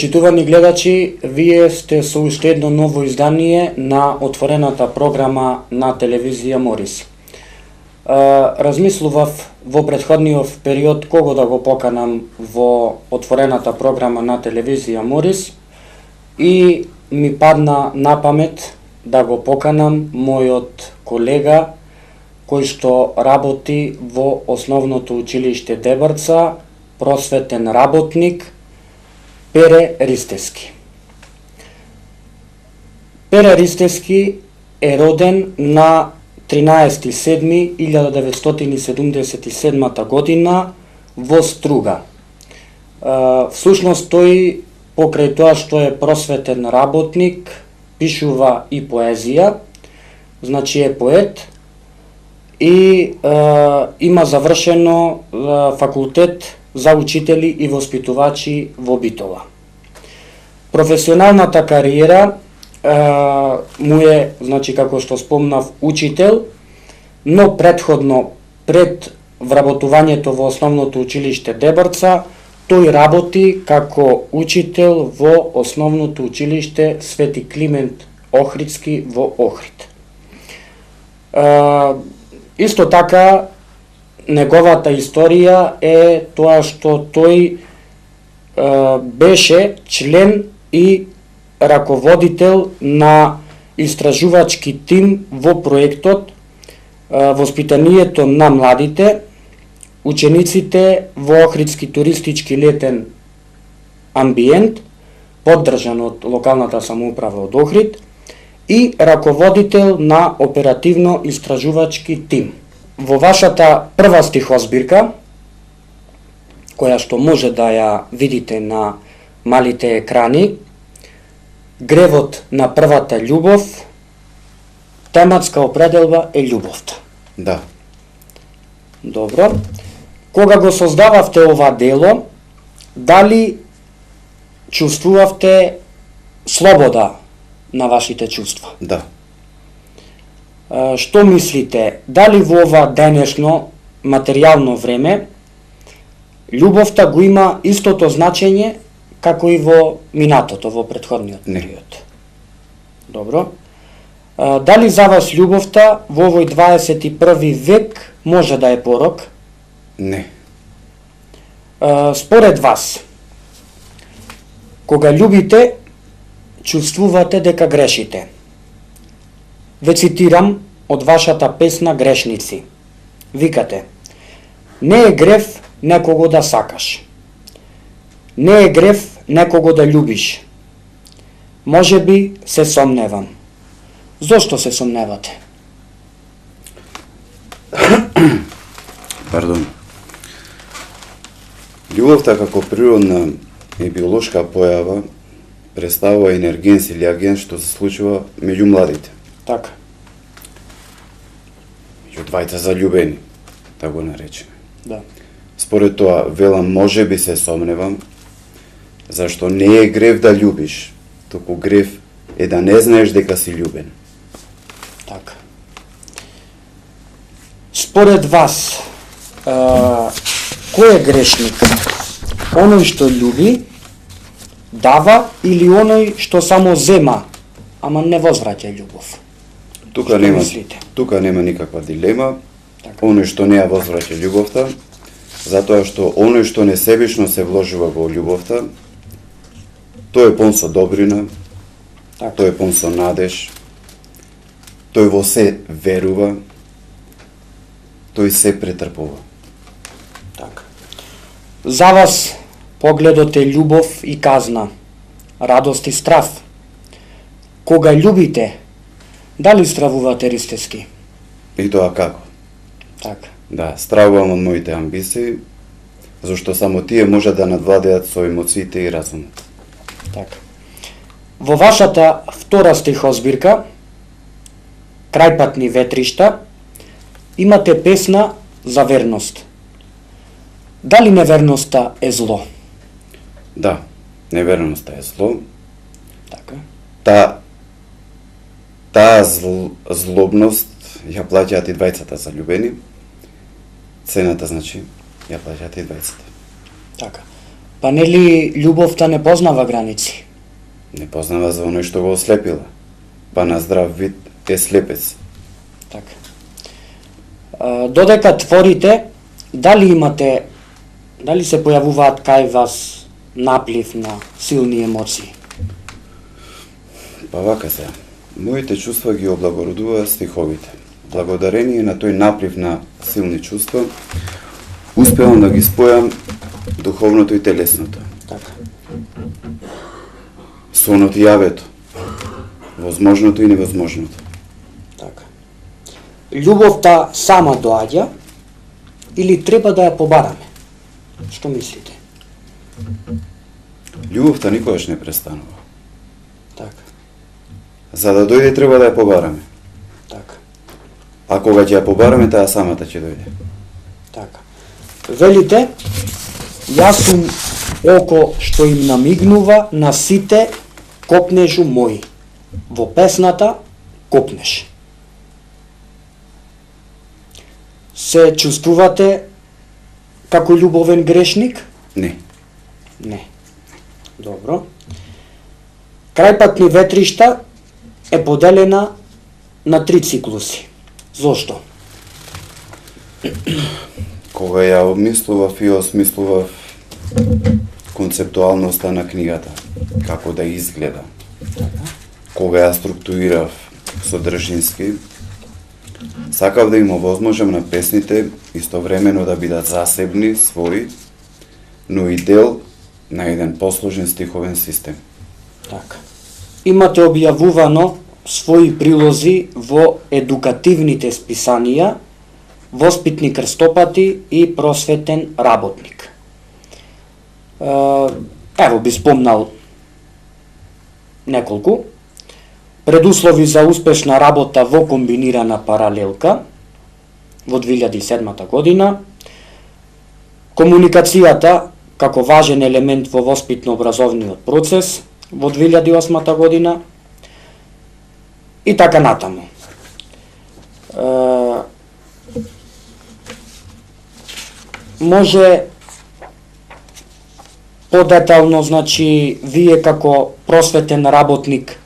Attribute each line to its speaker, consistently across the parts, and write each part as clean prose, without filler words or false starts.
Speaker 1: Почитувани гледачи, вие сте со уште едно ново издание на отворената програма на телевизија Морис. Размислував во претходниот период кого да го поканам во отворената програма на телевизија Морис и ми падна на памет да го поканам мојот колега кој што работи во основното училиште Дебрца, просветен работник, Пере Ристевски. Пере Ристевски е роден на 13.7.1977 година во Струга. Всушност тој, покрај тоа што е просветен работник, пишува и поезија, значи е поет и има завршено факултет за учители и воспитувачи во Битола. Професионалната кариера му е, значи како што спомнав, учител, но предходно, пред вработувањето во основното училиште Дебрца, тој работи како учител во основното училиште Свети Климент Охридски во Охрид. Исто така, неговата историја е тоа што тој беше член и раководител на истражувачки тим во проектот Воспитанието на младите, учениците во Охридски туристички летен амбиент, поддржан од локалната самоуправа од Охрид, и раководител на оперативно-истражувачки тим. Во вашата прва стихозбирка, која што може да ја видите на малите екрани, Гревот на првата љубов, тематска определба е љубовта.
Speaker 2: Да.
Speaker 1: Добро. Кога го создававте ова дело, дали чувствувавте слобода на вашите чувства?
Speaker 2: Да.
Speaker 1: Што мислите, дали во ова денешно материјално време љубовта го има истото значење како и во минатото, во претходниот период? Добро. Дали за вас љубовта во овој 21 век може да е порок?
Speaker 2: Не.
Speaker 1: Според вас, кога љубите, чувствувате дека грешите. Ве цитирам од вашата песна Грешници. Викате: не е грев некого да сакаш. Не е грев некого да љубиш. Може би се сомневам. Зошто се сомневате?
Speaker 2: Пардон. Љубовта како природна и биолошка појава представува енергенс или агент што се случува меѓу младите.
Speaker 1: Така.
Speaker 2: Меѓу двајца заљубени, да го наречеме.
Speaker 1: Да.
Speaker 2: Според тоа, велам, може би се сомневам, зашто не е грев да љубиш, туку грев е да не знаеш дека си љубен.
Speaker 1: Така. Според вас, кој е грешник? Оној што љуби, дава, или оној што само зема, ама не возвраќа љубов?
Speaker 2: Тука нема никаква дилема.
Speaker 1: Така.
Speaker 2: Оној што не ја возвраќа љубовта, затоа што оној што несебично се вложува во љубовта, тој е пон со добрина,
Speaker 1: Така.
Speaker 2: тој е пон со надеж, тој во се верува, тој се претрпува.
Speaker 1: Така. За вас погледот е љубов и казна, радост и страв. Кога љубите, дали стравувате Ристевски?
Speaker 2: И тоа како?
Speaker 1: Така.
Speaker 2: Да, стравувам од моите амбиции, зашто само тие може да надвладеат со емоциите и разумот.
Speaker 1: Така. Во вашата втора стихозбирка, Крајпатни ветришта, имате песна за верност. Дали неверноста е зло?
Speaker 2: Да, неверноста е зло.
Speaker 1: Така.
Speaker 2: Таа злобност ја плаќаат и двајцата заљубени. Цената, значи, ја плаќаат и двајцата.
Speaker 1: Така. Па нели љубовта не познава граници?
Speaker 2: Не познава за оној што го ослепила. Па на здрав вид е слепец.
Speaker 1: Така. Додека творите, дали се појавуваат кај вас наплив на силни емоции?
Speaker 2: Па вака се. Моите чувства ги облагородуваат стиховите. Благодарение на тој наплив на силни чувства, успевам да ги спојам духовното и телесното.
Speaker 1: Така.
Speaker 2: Сонот и јавето. Возможното и невозможното.
Speaker 1: Така. Љубовта сама доаѓа или треба да ја побараме? Што мислите?
Speaker 2: Љубовта никогаш не престанува.
Speaker 1: Така.
Speaker 2: За да дојде треба да ја побараме.
Speaker 1: Така.
Speaker 2: А кога ќе ја побараме, таа самата ќе дојде.
Speaker 1: Така. Велите, јас сум око што им намигнува на сите копнежу мои. Во песната копнеш. Се чувствувате како љубовен грешник?
Speaker 2: Не.
Speaker 1: Не. Добро. Крајпатни ветришта е поделена на 3 циклуси. Зошто?
Speaker 2: Кога ја обмислував и осмислував концептуалноста на книгата, како да изгледа, кога ја структурирав содржински, сакав да им овозможам на песните истовремено да бидат засебни, своји, но и дел на еден посложен стиховен систем.
Speaker 1: Така. Имате објавувано своји прилози во едукативните списанија, Воспитни крстопати и Просветен работник. Ево би спомнал неколку. Предуслови за успешна работа во комбинирана паралелка во 2007 година. Комуникацијата како важен елемент во воспитно-образовниот процес во 2008 година и така натаму. Може подетално, значи, вие како просветен работник,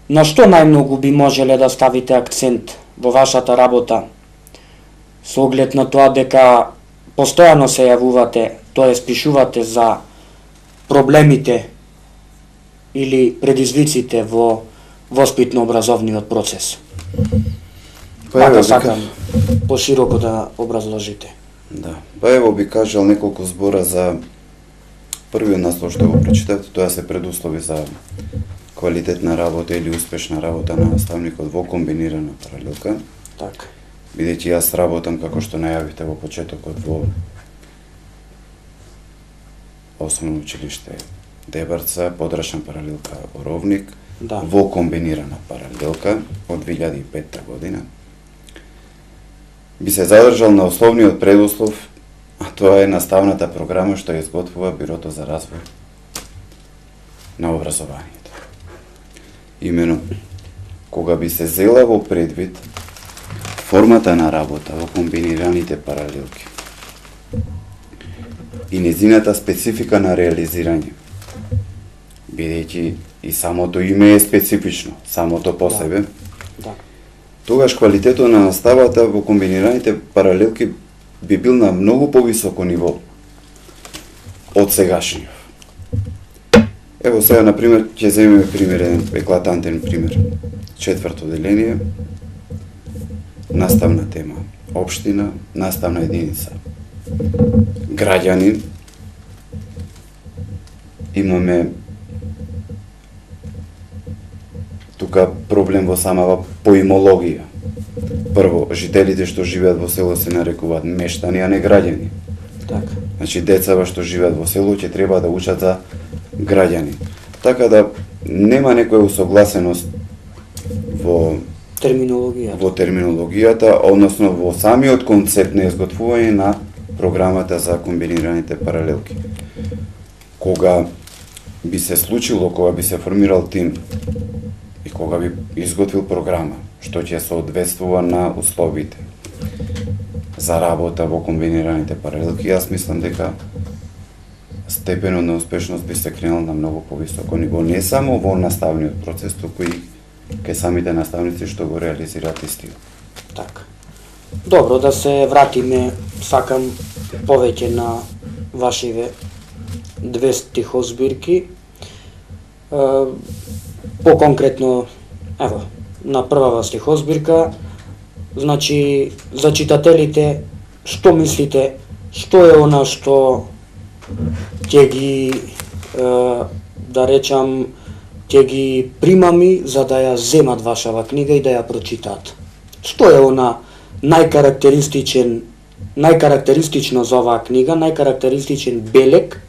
Speaker 1: на што најмногу би можеле да ставите акцент во вашата работа, со оглед на тоа дека постојано се јавувате, тоа пишувате за проблемите или предизвиците во воспитно-образовниот процес? Така сакам пошироко да образложите.
Speaker 2: Да, па ево би кажал неколку збора за првиот наслов што го прочитав, тоа се предуслови за квалитетна работа или успешна работа на наставникот во комбинирана паралелка.
Speaker 1: Така.
Speaker 2: Бидејќи јас работам, како што најавивте во почетокот, во Основно училиште Дебарца, подрачна паралелка Оровник,
Speaker 1: Да.
Speaker 2: во комбинирана паралелка од 2005 година. Би се задржал на основниот предуслов, а тоа е наставната програма што ја изготвува Бирото за развој на образованието. Имено, кога би се зела во предвид формата на работа во комбинираните паралелки и незината специфика на реализирање, бидејќи и самото име е специфично, самото по себе,
Speaker 1: Да.
Speaker 2: тогаш квалитетот на наставата во комбинираните паралелки би бил на многу повисоко ниво од сегашниот. Ево сега, например, ќе земеме пример, еден еклатантен пример. 4-то деление, наставна тема, општина, наставна единица. Граѓанин, имаме тука проблем во самава поимологија. Прво, жителите што живеат во село се нарекуваат мештани, а не граѓани.
Speaker 1: Така.
Speaker 2: Значи, децава што живеат во село ќе треба да учат за граѓани. Така да нема некоја усогласеност во терминологијата, односно во самиот концепт на изготвување на програмата за комбинираните паралелки. Кога би се случило, кога би се формирал тим и кога би изготвил програма што ќе соодветствува на условите за работа во комбинираните паралелки, јас мислам дека степенот на успешност би се кренал на многу повисоко ниво, не само во наставниот процес, туку и кај самите наставници што го реализираат истиот.
Speaker 1: Така. Добро, да се вратиме, сакам повеќе на вашиве две стихозбирки. Поконкретно, ево, на првава стихозбирка, значи, за читателите, што мислите, што е она што ќе ги, да речам, ќе ги примами за да ја земат вашава книга и да ја прочитаат? Што е она најкарактеристично за оваа книга, најкарактеристичен белег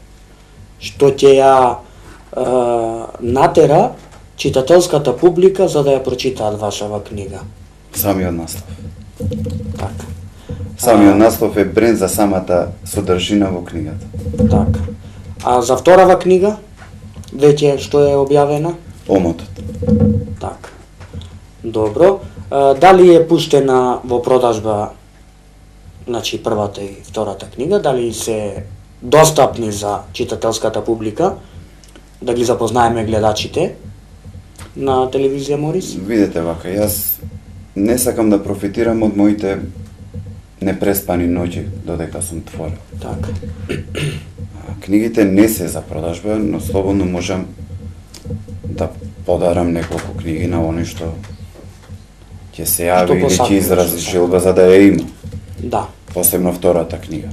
Speaker 1: што ќе ја натера читателската публика за да ја прочитаат вашава книга?
Speaker 2: Самиот наслов.
Speaker 1: Така.
Speaker 2: Самиот наслов е бренд за самата содржина во книгата.
Speaker 1: Така. А за вторава книга, веќе што е објавена?
Speaker 2: Омотот.
Speaker 1: Така. Добро. Дали е пуштена во продажба, значи првата и втората книга, дали се достапни за читателската публика, да ги запознаеме гледачите на телевизија Морис?
Speaker 2: Видете вака, јас не сакам да профитирам од моите непреспани ноќи додека сум творел.
Speaker 1: Така.
Speaker 2: Книгите не се за продажба, но слободно можам да подарам неколку книги на оној што ќе се јави или ќе изрази желба за да ја има.
Speaker 1: Да.
Speaker 2: Посебно втората книга.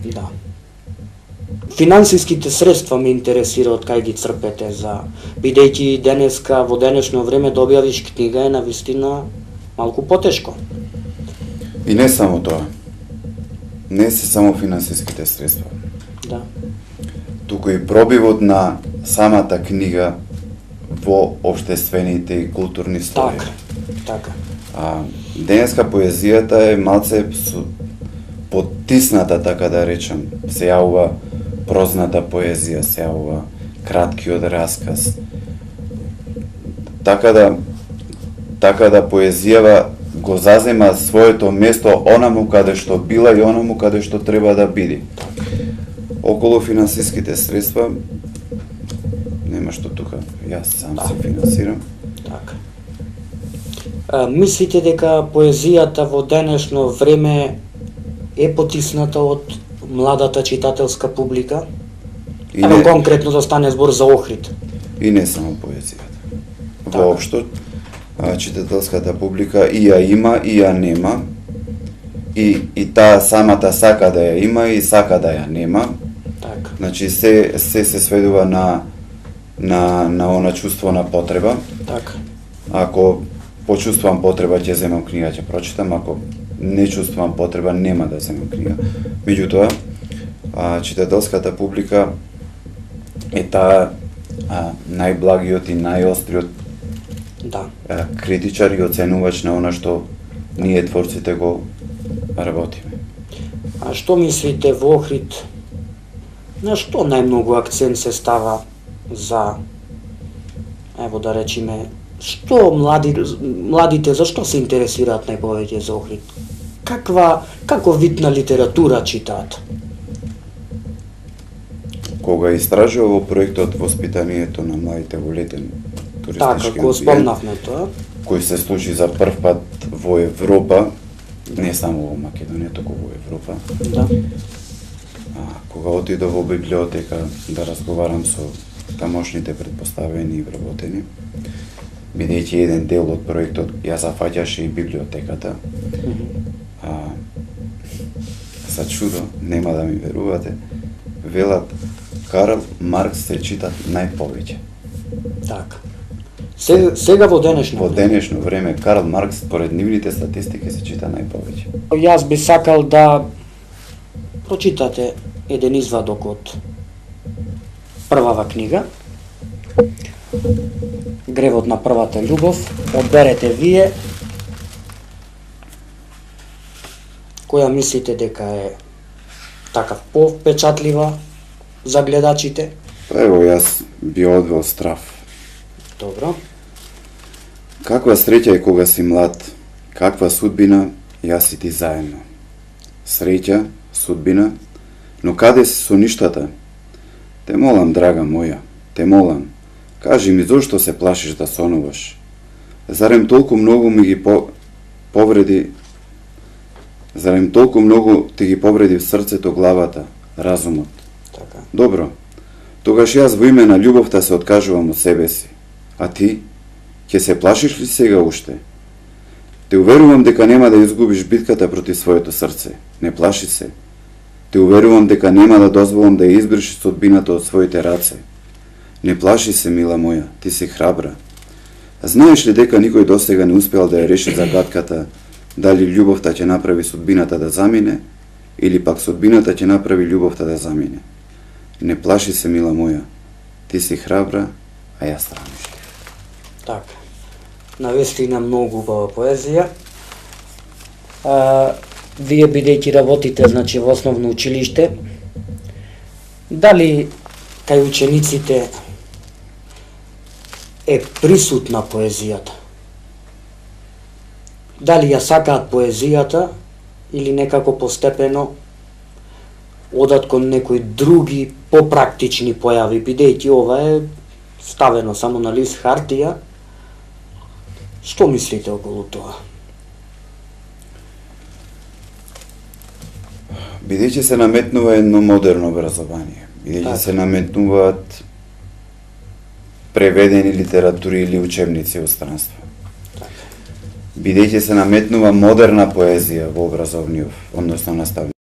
Speaker 1: Да. Финансиските средства ме интересира од кај ги црпете, за бидејќи денеска во денешно време да објавиш книга е навистина малку потешко.
Speaker 2: И не само тоа. Не се само финансиските средства.
Speaker 1: Да.
Speaker 2: Туку и пробивот на самата книга во општествените и културни слоеви.
Speaker 1: Така. Така.
Speaker 2: Денеска поезијата е малце потисната, така да речем. Се јавува прозната поезија, се јавува краткиот расказ. Така да поезијава го зазема своето место онаму каде што била и онаму каде што треба да биде. Околу финансиските средства нема што тука, јас сам се финансирам.
Speaker 1: Така. Мислите дека поезијата во денешно време е потисната од младата читателска публика? Ево конкретно да стане збор за Охрид.
Speaker 2: И не само поезијата.
Speaker 1: Така.
Speaker 2: Воопшто, читателската публика и ја има и ја нема. И таа самата сака да ја има и сака да ја нема.
Speaker 1: Така.
Speaker 2: Значи се сведува на она чувство на потреба.
Speaker 1: Така.
Speaker 2: Ако почувствувам потреба ќе земам книга, ќе прочитам, ако не чувствувам потреба нема да земам книга. Меѓутоа, читателската публика е таа најблагиот и најостриот критичар и оценувач на она што ние творците го работиме.
Speaker 1: А што мислите во Охрид? На што најмногу акцент се става за, ево да речеме, што младите зашто се интересираат најповеќе за Охрид? Каков вид на литература читаат?
Speaker 2: Кога истражува во проектот воспитанието на младите во летен туристички
Speaker 1: така, го спомнавме тоа,
Speaker 2: кој се случи за прв пат во Европа, не само во Македонија, туку во Европа.
Speaker 1: Да.
Speaker 2: Кога отидов во библиотека да разговарам со тамошните предпоставени и вработени, бидејќи еден дел од проектот ја зафаќаше и библиотеката, за чудо, нема да ми верувате, велат Карл Маркс се читат најповеќе.
Speaker 1: Така. Сега во денешно
Speaker 2: време Карл Маркс според нивните статистики се чита најповеќе.
Speaker 1: Јас би сакал да прочитате еден извадок од првава книга, Гревот на првата љубов. Одберете вие која мислите дека е така повпечатлива за гледачите.
Speaker 2: Ево, јас би одвел Страв.
Speaker 1: Добро.
Speaker 2: Каква среќа е кога си млад, каква судбина, јас и ти заедно. Среќа, судбина, но каде си со ништата? Те молам, драга моја, те молам, кажи ми зошто се плашиш да сонуваш? Зарем толку многу ми ги повреди, зарем толку многу ти ги повреди в срцето, главата, разумот?
Speaker 1: Така.
Speaker 2: Добро, тогаш јас во име на љубовта се откажувам од себе си. А ти? Ќе се плашиш ли сега уште? Те уверувам дека нема да изгубиш битката против своето срце. Не плаши се. Те уверувам дека нема да дозволам да ја избришиш судбината од своите раце. Не плаши се, мила моја, ти си храбра. Знаеш ли дека никој досега не успеал да ја реши загадката дали љубовта ќе направи судбината да замине или пак судбината ќе направи љубовта да замине? Не плаши се, мила моја, ти си храбра, а јас страмишлив.
Speaker 1: Така. Навистина многу убава поезија. Вие бидејќи работите, значи, во основно училиште, дали кај учениците е присутна поезијата? Дали ја сакаат поезијата или некако постепено одат кон некои други попрактични појави, бидејќи ова е ставено само на лист хартија? Што мислите околу тоа?
Speaker 2: Бидејќи се наметнува едно модерно образование, бидејќи се наметнуваат преведени литератури или учебници од странство, бидејќи се наметнува модерна поезија во образовниот, односно наставниот